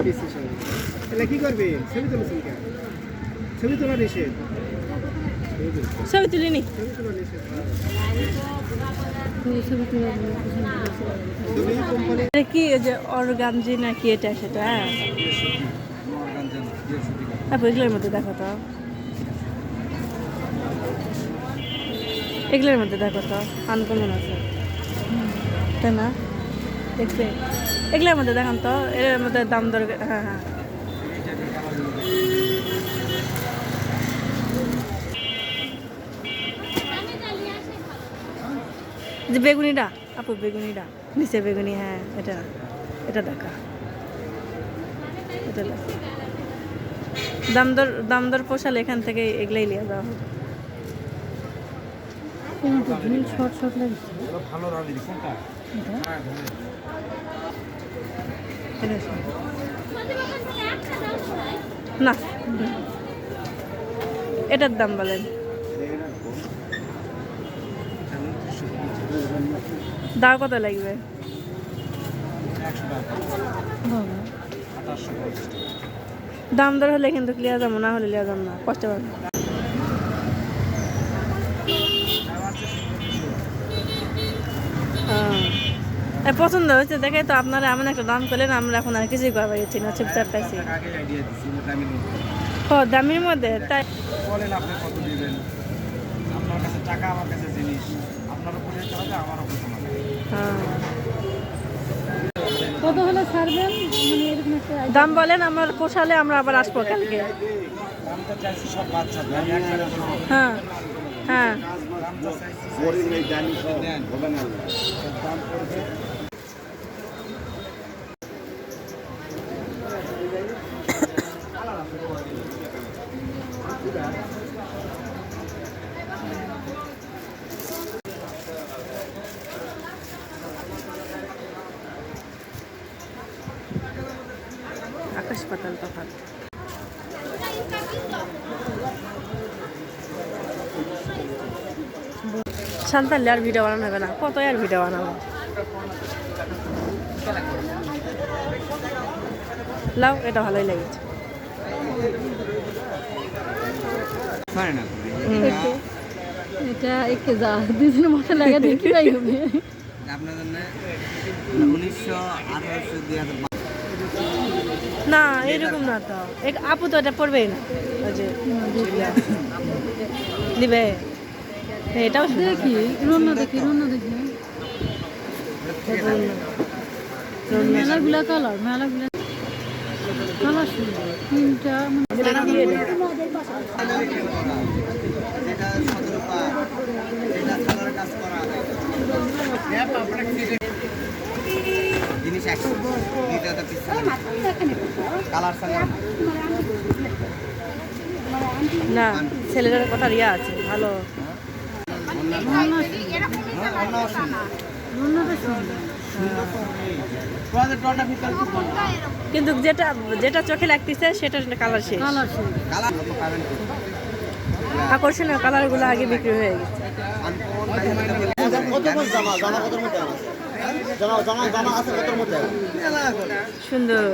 তাহলে কি করবে? ছবি তুলছেন কেন? ছবি তোলা নিষেধ। ছবি তুলিনি। এটা কি ওই যে অর্গানজি না কি এটা সেটা? তারপর এগুলোর মধ্যে দেখো তো, এগুলোর মধ্যে দেখো তো আনকমন আছে, তাই না? দেখবে এগুলোর মধ্যে দেখান তো, এর মধ্যে দাম দর। হ্যাঁ হ্যাঁ, যে বেগুনিটা আপু, বেগুনিটা নিচে বেগুনি, হ্যাঁ এটা, এটা দেখা, এটা দেখা। দাম দর পোষালে এখান থেকে এগুলাই নিয়ে যাওয়া হবে। শর্ট শর্ট লাগছে না, এটার দাম বলেন। দাও কত লাগবে? দাম দর হলে কিন্তু লিয়া যাবো, না হলে লিয়া যাবো না, কষ্ট পাবো। পছন্দ হয়েছে দেখে তো আপনারা এমন একটা দাম করলেন, আমরা এখন আর কিছুই করবার ইচ্ছি না, চুপচাপ পাইছি। ও দামের মধ্যে তাই বলেন আপনি কত দিবেন? আপনার কাছে টাকা, আমার কাছে জিনিস, আপনার উপরে যেতে হবে, আমার উপরে সমান। কত হলে ছাড়বেন? মানে এরকম একটা দাম বলেন, আমার পোষালে আমরা আবার আসবো কালকে। দামটা চাইছি সব বাচ্চাদের, আমি একবারে বলবো। হ্যাঁ হ্যাঁ, দামটা চাইছি বোরিং এই জানি সব হবে না, দাম পড়বে। আকাশ পাতাল তফাৎ। সান্তালে আর ভিডিও বানানো হবে না, কত আর ভিডিও বানাবো। লাও, এটা ভালোই লেগেছে। এটা একে যা দুজনের মাথা লাগা দেখি তাই হবে। আপনার জন্য 1900 না এরকম না তো, আপু তো এটা পড়বেই না, ওই যে নিবে। এটাও দেখি রন্না, দেখি রন্না, দেখি মেলাগুলা কালার, মেলাগুলা কালার সুন্দর তিনটা। জিনিস না ছেলেটার কথা রিয়া আছে ভালো। কিন্তু যেটা যেটা চোখে লাগতেছে সেটা কালার শেষ, আকর্ষণীয় কালারগুলো আগে বিক্রি হয়ে গেছে। সুন্দর।